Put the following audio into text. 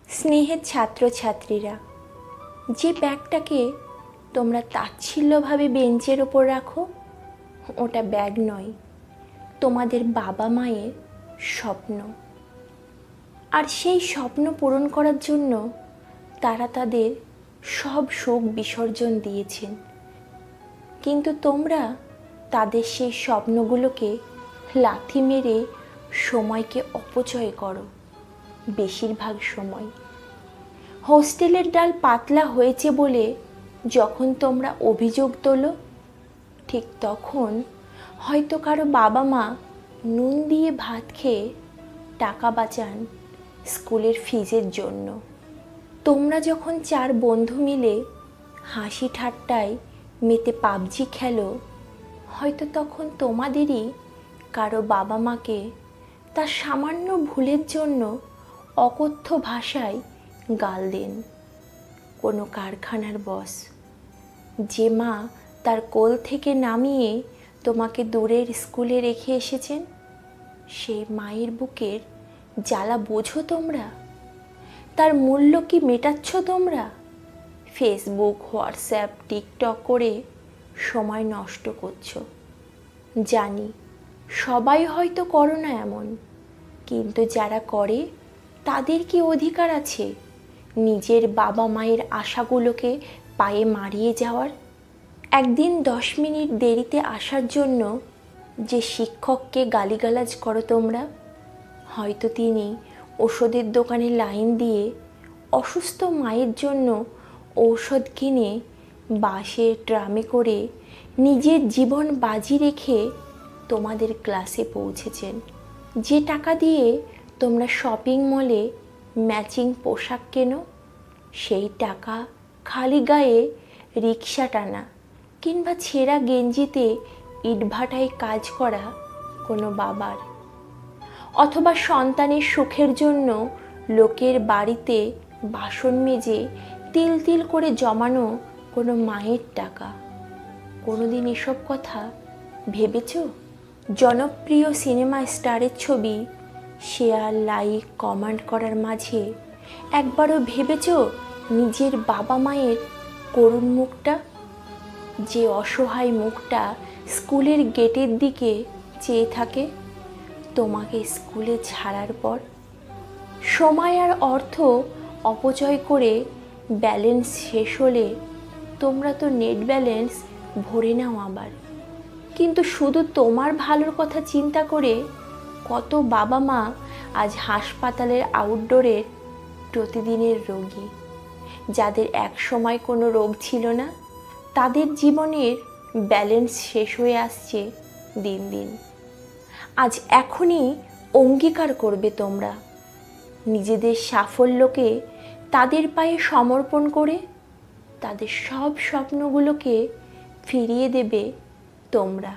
স্নেহের ছাত্রছাত্রীরা, যে ব্যাগটাকে তোমরা তাচ্ছিল্যভাবে বেঞ্চের ওপর রাখো, ওটা ব্যাগ নয়, তোমাদের বাবা মায়ের স্বপ্ন। আর সেই স্বপ্ন পূরণ করার জন্য তারা তাদের সব সুখ বিসর্জন দিয়েছেন। কিন্তু তোমরা তাদের সেই স্বপ্নগুলোকে লাথি মেরে সময়কে অপচয় করো। বেশিরভাগ সময় হোস্টেলের ডাল পাতলা হয়েছে বলে যখন তোমরা অভিযোগ তোলো, ঠিক তখন হয়তো কারো বাবা মা নুন দিয়ে ভাত খেয়ে টাকা বাঁচান স্কুলের ফিজের জন্য। তোমরা যখন 4 বন্ধু মিলে হাসি ঠাট্টায় মেতে পাবজি খেলো, হয়তো তখন তোমাদেরই কারো বাবা মাকে তার সামান্য ভুলের জন্য অকথ্য ভাষায় গাল দেন। কোনো কারখানার বস, যে মা তার কোল থেকে নামিয়ে তোমাকে দূরের স্কুলে রেখে এসেছেন, সেই মায়ের বুকের জ্বালা বোঝো তোমরা? তার মূল্য কি মেটাচ্ছ তোমরা? ফেসবুক, হোয়াটসঅ্যাপ, টিকটক করে সময় নষ্ট করছো। জানি সবাই হয়তো করো না এমন, কিন্তু যারা করে তাদের কি অধিকার আছে নিজের বাবা মায়ের আশাগুলোকে পায়ে মারিয়ে যাওয়ার? একদিন 10 মিনিট দেরিতে আসার জন্য যে শিক্ষককে গালিগালাজ করো তোমরা, হয়তো তিনি ওষুধের দোকানে লাইন দিয়ে অসুস্থ মায়ের জন্য ঔষধ কিনে বাসে ট্রামে করে নিজের জীবন বাজি রেখে তোমাদের ক্লাসে পৌঁছেছেন। যে টাকা দিয়ে তোমরা শপিং মলে ম্যাচিং পোশাক কেনো, সেই টাকা খালি গায়ে রিক্সা টানা কিংবা ছেঁড়া গেঞ্জিতে ইটভাটায় কাজ করা কোনো বাবার, অথবা সন্তানের সুখের জন্য লোকের বাড়িতে বাসন মেজে তিল তিল করে জমানো কোনো মায়ের টাকা। কোনোদিন এসব কথা ভেবেছ? জনপ্রিয় সিনেমা স্টারের ছবি শেয়ার, লাইক, কমেন্ট করার মাঝে একবারও ভেবেছ নিজের বাবা মায়ের করুণ মুখটা? যে অসহায় মুখটা স্কুলের গেটের দিকে চেয়ে থাকে তোমাকে স্কুলে ছাড়ার পর। সময় আর অর্থ অপচয় করে ব্যালেন্স শেষ হলে তোমরা তো নেট ব্যালেন্স ভরে নাও আবার। কিন্তু শুধু তোমার ভালোর কথা চিন্তা করে কত বাবা মা আজ হাসপাতালের আউটডোরের প্রতিদিনের রোগী। যাদের এক সময় কোনো রোগ ছিল না, তাদের জীবনের ব্যালেন্স শেষ হয়ে আসছে দিন দিন। আজ এখনই অঙ্গীকার করবে তোমরা, নিজেদের সাফল্যকে তাদের পায়ে সমর্পণ করে তাদের সব স্বপ্নগুলোকে ফিরিয়ে দেবে তোমরা।